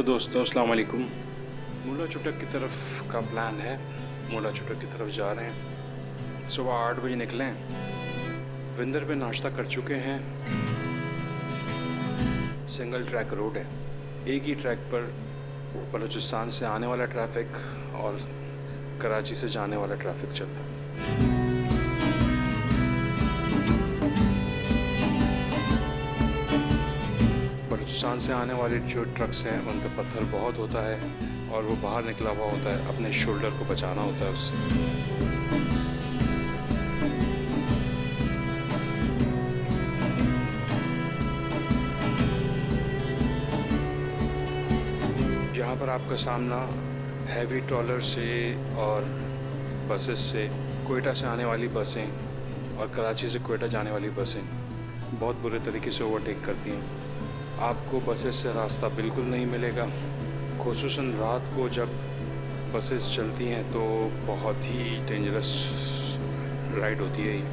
दोस्तों, अस्सलाम वालेकुम। मुला चुटक की तरफ का प्लान है। मुला चुटक की तरफ जा रहे हैं। सुबह 8 बजे निकलें। विंदर पे नाश्ता कर चुके हैं। सिंगल ट्रैक रोड है। एक ही ट्रैक पर बलूचिस्तान से आने वाला ट्रैफिक और कराची से जाने वाला ट्रैफिक चलता है। बलूचिस्तान से आने वाले जो ट्रक्स हैं उन पर पत्थर बहुत होता है और वो बाहर निकला हुआ होता है, अपने शोल्डर को बचाना होता है उससे। यहाँ पर आपका सामना हैवी ट्रॉलर से और बसेस से, कोयटा से आने वाली बसें और कराची से कोयटा जाने वाली बसें बहुत बुरे तरीके से ओवरटेक करती हैं। आपको बसेस से रास्ता बिल्कुल नहीं मिलेगा, खुसूसन रात को जब बसेस चलती हैं तो बहुत ही डेंजरस राइड होती है ये।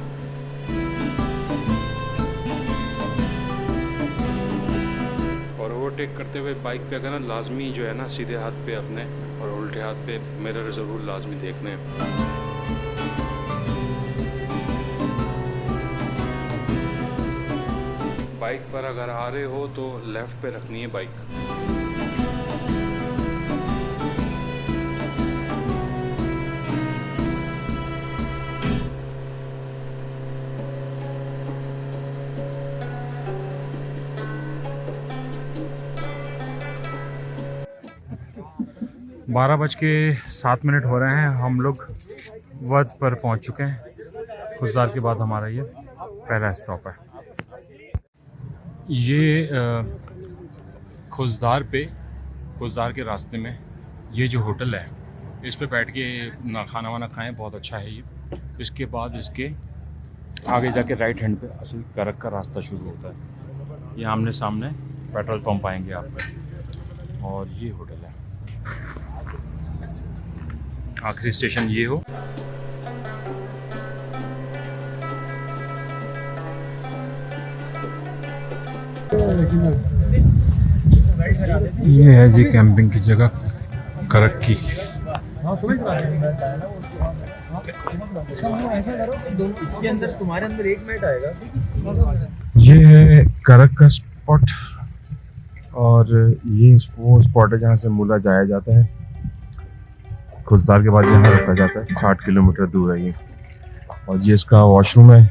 और ओवरटेक करते हुए बाइक पे अगर ना लाजमी जो है ना सीधे हाथ पे अपने और उल्टे हाथ पे मिरर ज़रूर लाजमी देखने हैं। बाइक पर अगर आ रहे हो तो लेफ़्ट पे रखनी है बाइक। 12:07 हो रहे हैं। हम लोग वद पर पहुंच चुके हैं। खुजदार के बाद हमारा ये पहला स्टॉप है। ये खुजदार के रास्ते में ये जो होटल है, इस पे बैठ के ना खाना वाना खाएं, बहुत अच्छा है ये। इसके बाद इसके आगे जाके राइट हैंड पे असल करक का रास्ता शुरू होता है। ये आमने सामने पेट्रोल पंप आएंगे आपका और ये होटल है। आखिरी स्टेशन ये हो। ये है जी कैंपिंग की जगह करक की। इसके अंदर तुम्हारे अंदर 1 मिनट आएगा। ये है करक का स्पॉट और ये वो स्पॉट है जहाँ से मुला जाया जाता है। खुजदार के बाद यहाँ रुका जाता है। 60 किलोमीटर दूर है ये। और ये इसका वॉशरूम है।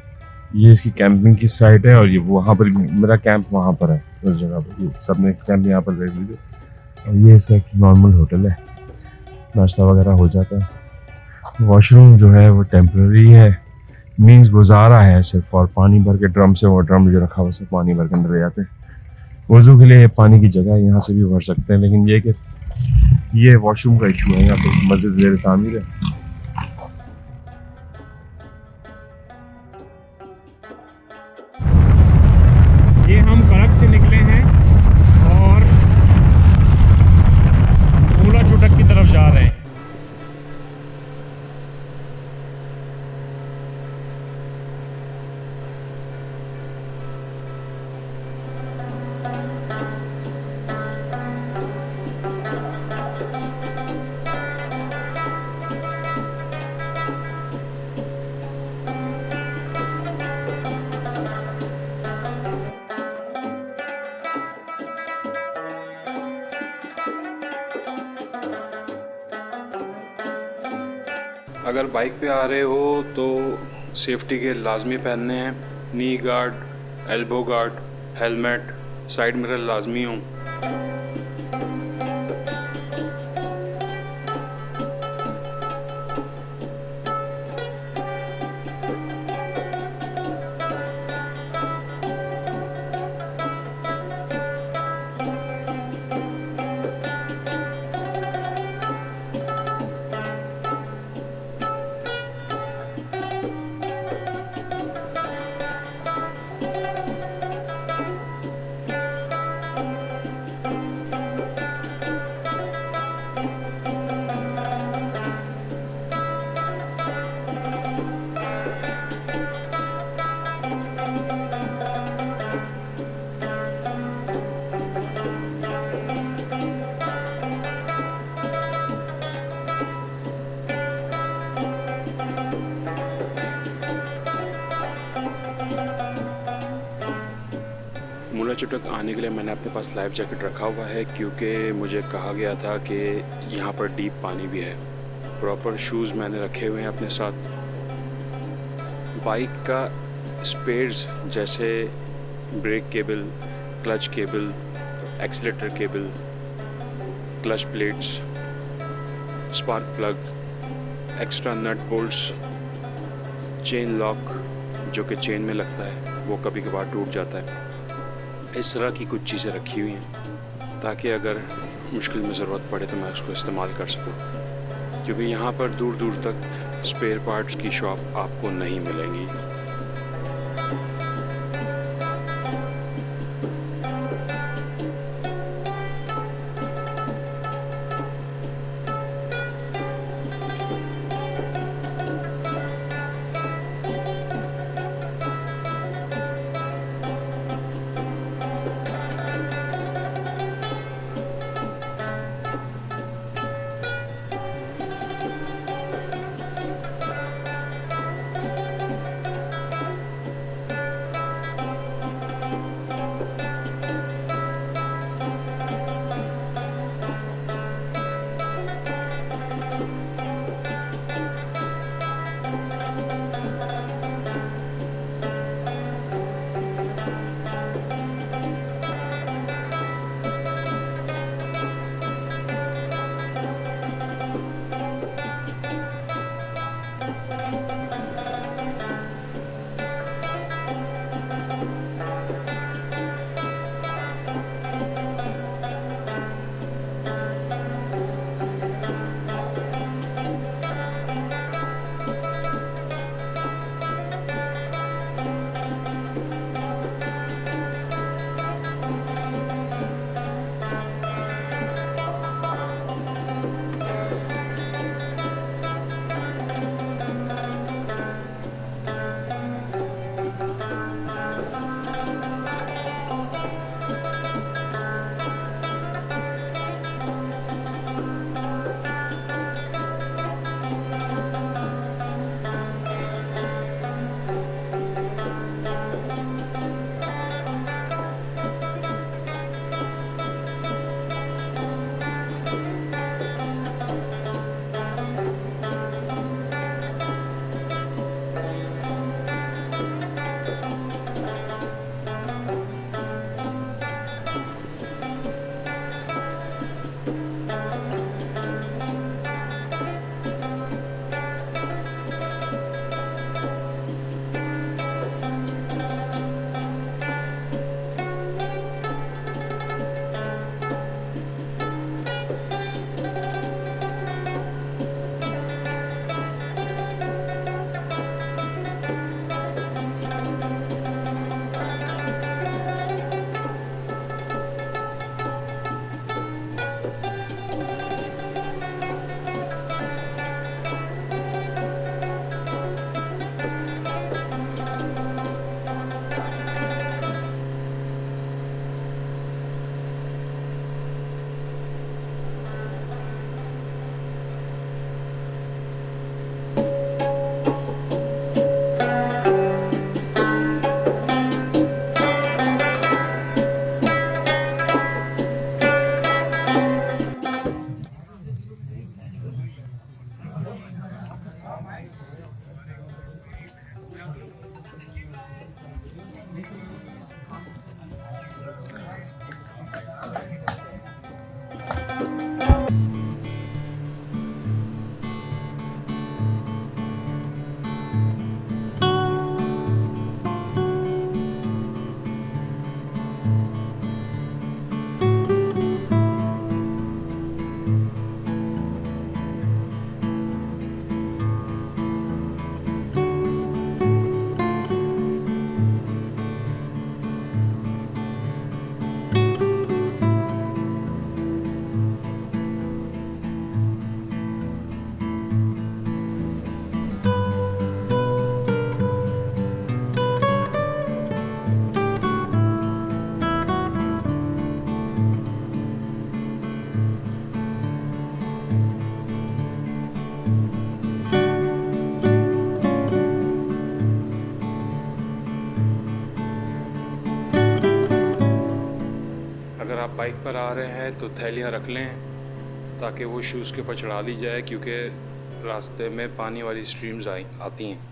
ये इसकी कैंपिंग की साइट है और ये वहाँ पर मेरा कैंप वहाँ पर है, उस जगह पर। ये सब ने कैंप यहाँ पर रख लीजिए। और ये इसका एक नॉर्मल होटल है, नाश्ता वगैरह हो जाता है। वॉशरूम जो है वो टेम्पररी है, मीन्स गुजारा है सिर्फ। और पानी भर के ड्रम से, वो ड्रम जो रखा हुआ है पानी भर के अंदर ले जाते हैं। वज़ू के लिए पानी की जगह है, यहाँ से भी भर सकते हैं। लेकिन ये कि ये वॉशरूम का इशू है। यहाँ पे मस्जिद ज़ेर तामीर है। ये हम करक से निकले हैं और मुला चुटक की तरफ जा रहे हैं। अगर बाइक पे आ रहे हो तो सेफ्टी के लाजमी पहनने हैं। नी guard, elbow guard, helmet, side mirror लाजमी हो। चुटक आने के लिए मैंने अपने पास लाइफ जैकेट रखा हुआ है, क्योंकि मुझे कहा गया था कि यहाँ पर डीप पानी भी है। प्रॉपर शूज़ मैंने रखे हुए हैं अपने साथ। बाइक का स्पेयर्स जैसे brake cable, clutch cable, accelerator cable, clutch plates, spark plug, extra nut bolts, chain lock जो कि चेन में लगता है वो कभी कभार टूट जाता है, इस तरह की कुछ चीज़ें रखी हुई हैं ताकि अगर मुश्किल में ज़रूरत पड़े तो मैं उसको इस्तेमाल कर सकूं, क्योंकि यहाँ पर दूर दूर तक स्पेयर पार्ट्स की शॉप आपको नहीं मिलेंगी। बाइक पर आ रहे हैं तो थैलियाँ रख लें ताकि वो शूज़ के ऊपर चढ़ा दी जाए, क्योंकि रास्ते में पानी वाली स्ट्रीम्स आती हैं।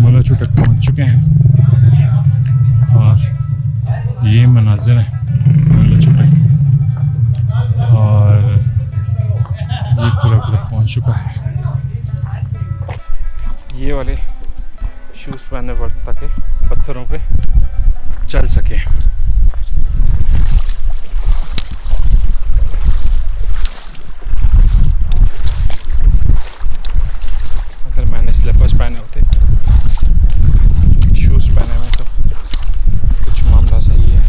मुला चुटक पहुंच चुके हैं और ये मनाजिर हैं मुला चुटक, और ये पूरा पहुंच चुका है। ये वाले शूज़ पहनने पड़ते ताकि पत्थरों पे चल सके। अगर मैंने स्लीपर्स पहने होते, शूज़ पहने हुए तो कुछ मामला सही है,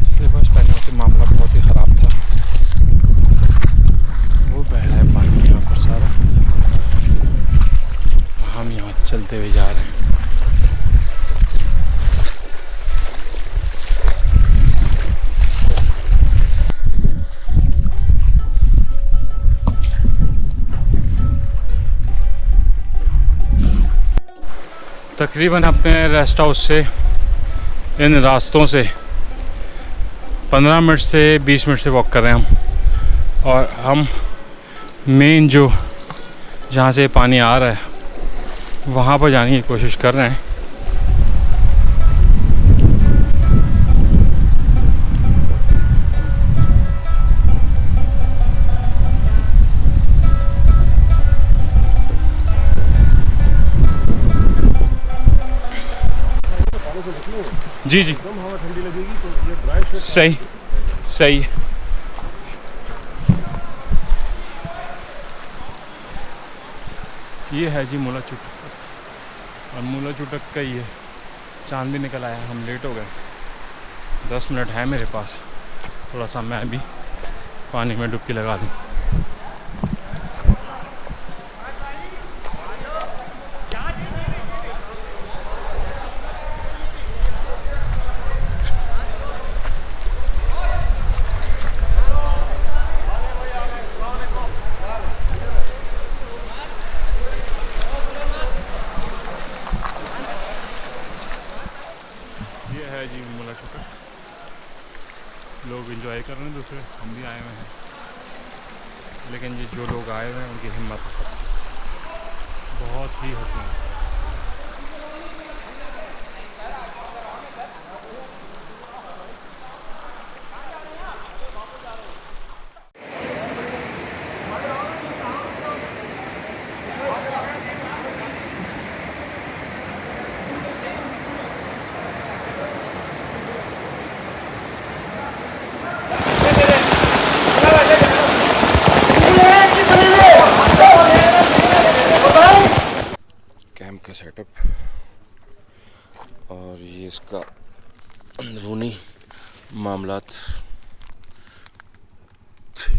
स्लीपर्स पहने होते मामला बहुत ही ख़राब था। वो बह रहा है पानी यहाँ पर सारा, हम यहाँ से चलते हुए जा रहे हैं। तकरीबन अपने रेस्ट हाउस से इन रास्तों से 15 मिनट से 20 मिनट से वॉक कर रहे हैं हम, और हम मेन जो जहाँ से पानी आ रहा है वहाँ पर जाने की कोशिश कर रहे हैं। जी जी, हवा ठंडी लगेगी तो ये ड्राई सही सही। ये है जी मुला चुटक, और मुला चुटक का ही है। चांद भी निकल आया, हम लेट हो गए। 10 मिनट है मेरे पास, थोड़ा सा मैं भी पानी में डुबकी लगा दूँ। ये है जी मुला चुटक, लोग एंजॉय कर रहे हैं, दूसरे हम भी आए हुए हैं, लेकिन ये जो लोग आए हुए हैं उनकी हिम्मत है सबकी, बहुत ही हसीन। कैंप का सेटअप, और ये इसका अंदरूनी मामलात थे।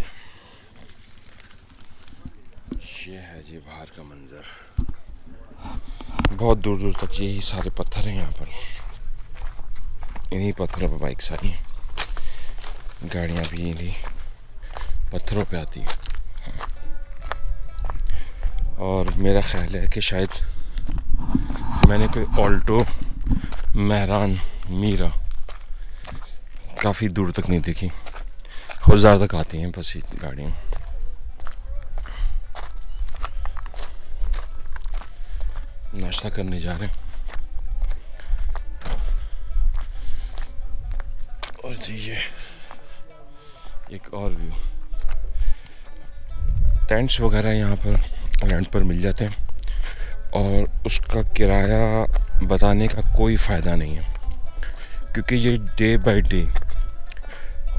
ये है जी बाहर का मंजर, बहुत दूर दूर तक यही सारे पत्थर हैं यहाँ पर। इन्हीं पत्थरों पर बाइक्स आई हैं, गाड़ियाँ भी इन्हीं पत्थरों पे आती हैं। और मेरा ख्याल है कि शायद मैंने कोई ऑल्टो, महरान, मीरा काफ़ी दूर तक नहीं देखी, खुजदार तक आती हैं बस ये गाड़ियाँ। नाश्ता करने जा रहे हैं, और जी ये एक और व्यू। टेंट्स वगैरह यहाँ पर रेंट पर मिल जाते हैं, और उसका किराया बताने का कोई फ़ायदा नहीं है, क्योंकि ये डे बाय डे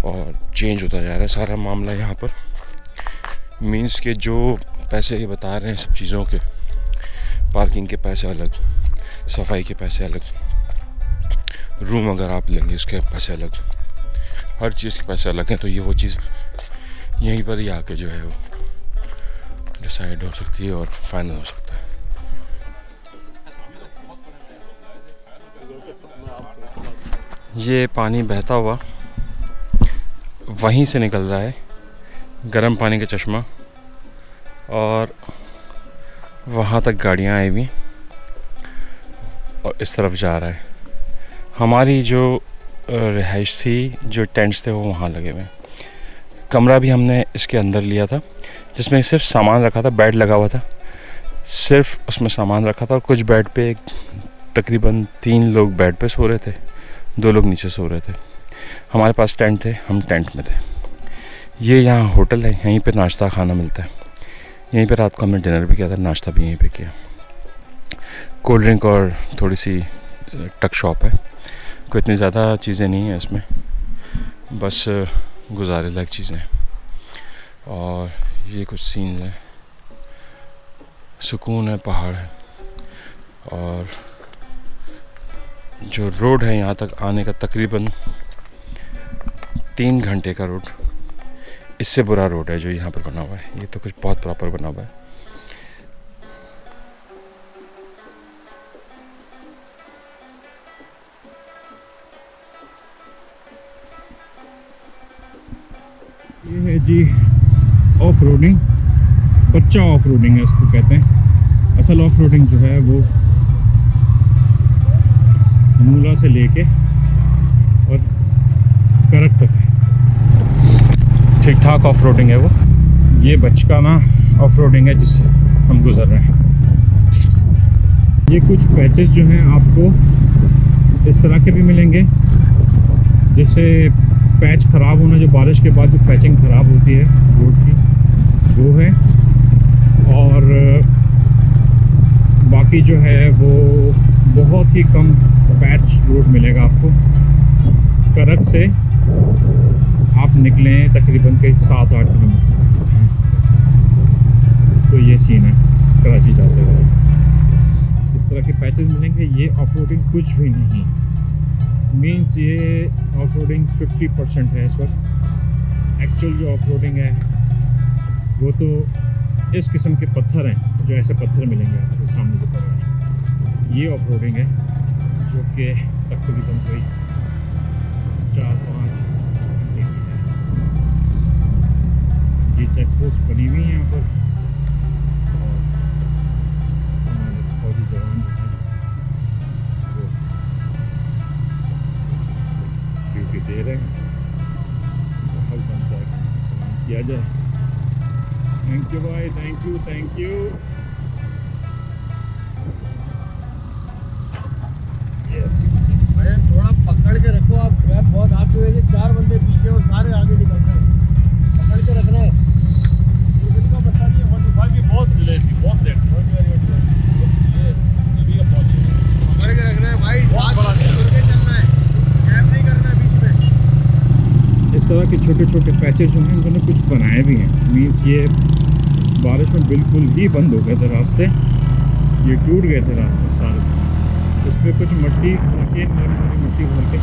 और चेंज होता जा रहा है सारा मामला यहाँ पर। मीन्स के जो पैसे ये बता रहे हैं सब चीज़ों के, पार्किंग के पैसे अलग, सफाई के पैसे अलग, रूम अगर आप लेंगे उसके पैसे अलग, हर चीज़ के पैसे अलग हैं। तो ये वो चीज़ यहीं पर ही आके जो है वो डिसाइड हो सकती है और फाइनल हो सकता है। ये पानी बहता हुआ वहीं से निकल रहा है, गर्म पानी का चश्मा, और वहाँ तक गाड़ियाँ आई हुई और इस तरफ जा रहा है। हमारी जो रिहाइश थी, जो टेंट्स थे वो वहाँ लगे हुए हैं। कमरा भी हमने इसके अंदर लिया था, जिसमें सिर्फ सामान रखा था, बेड लगा हुआ था, सिर्फ उसमें सामान रखा था और कुछ बेड पे तकरीबन 3 लोग बेड पे सो रहे थे, 2 लोग नीचे सो रहे थे। हमारे पास टेंट थे, हम टेंट में थे। ये यहाँ होटल है, यहीं पे नाश्ता खाना मिलता है। यहीं पे रात को हमने डिनर भी किया था, नाश्ता भी यहीं पे किया। कोल्ड ड्रिंक और थोड़ी सी टक शॉप है। कोई इतनी ज़्यादा चीज़ें नहीं हैं इसमें, बस गुजारे लायक चीज़ें हैं। और ये कुछ सीन्स हैं, सुकून है, पहाड़ है। और जो रोड है यहाँ तक आने का तकरीबन 3 घंटे का रोड। इससे बुरा रोड है जो यहाँ पर बना हुआ है, ये तो कुछ बहुत प्रॉपर बना हुआ है। ये है जी ऑफ रोडिंग, कच्चा ऑफ रोडिंग है इसको कहते हैं। असल ऑफ रोडिंग जो है वो मूला से लेके और करक तक है, ठीक ठाक ऑफ रोडिंग है वो। ये बचकाना ऑफ रोडिंग है जिससे हम गुजर रहे हैं। ये कुछ पैचेस जो हैं आपको इस तरह के भी मिलेंगे, जैसे पैच ख़राब होना, जो बारिश के बाद जो पैचिंग ख़राब होती है रोड की, वो है। और बाकी जो है वो बहुत ही कम पैच रोड मिलेगा आपको। करक से आप निकलें तकरीबन के 7-8 किलोमीटर, तो ये सीन है कराची जाते हुए। इस तरह के पैचेस मिलेंगे। ये ऑफ रोडिंग कुछ भी नहीं, मीन्स ये ऑफ रोडिंग 50% है इस वक्त। एक्चुअल जो ऑफ रोडिंग है वो तो इस किस्म के पत्थर हैं, जो ऐसे पत्थर मिलेंगे आपको सामने जो पड़ रहे हैं, ये ऑफ रोडिंग है, जो कि तकरीबन कोई 4-5 घंटे की है। ये चेक पोस्ट बनी हुई है यहाँ पर, और हमारे फौजी जवान जो हैं वो ड्यूटी दे रहे हैं। बहुत बनता है कि सलाम किया जाए। थैंक यू भाई, थैंक यू, थैंक यू। थोड़ा पकड़ के रखो आप, मैं बहुत आपकी वजह से 4 बंदे पीछे और सारे आगे निकल रहे हैं। पकड़ के रखना है। इनका पता नहीं है, 45 भी बहुत लेट थी, बहुत लेट। ये अभी अब पहुंचे। पकड़ के रखना है भाई, साथ जुड़ के चलना है, गैप नहीं करना बीच में। इस तरह के छोटे छोटे पैचेस जो हैं उन्होंने कुछ बनाए भी हैं। मीन्स ये बारिश में बिल्कुल ही बंद हो गए थे रास्ते, ये टूट गए थे रास्ते सारे। इस पर कुछ मट्टी भर के, मट्टी भर के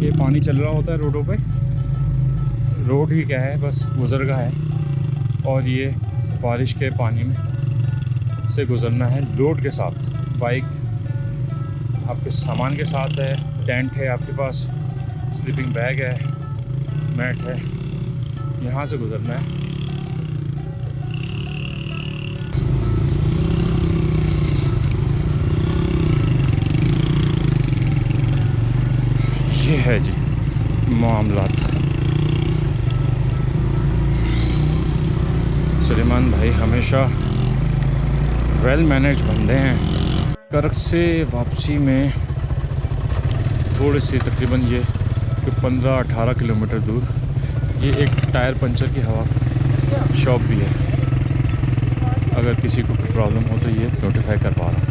ये पानी चल रहा होता है रोडों पे। रोड ही क्या है, बस गुजरगा है, और ये बारिश के पानी में से गुजरना है लोड के साथ। बाइक आपके सामान के साथ है, टेंट है आपके पास, स्लीपिंग बैग है, मैट है, यहाँ से गुजरना है। ये है जी मामलात। सुलेमान भाई हमेशा वेल मैनेज बंदे हैं। करक से वापसी में थोड़े से तकरीबन ये 15-18 किलोमीटर दूर ये एक टायर पंचर की हवा शॉप भी है। अगर किसी को प्रॉब्लम हो तो ये नोटिफाई कर पा रहा।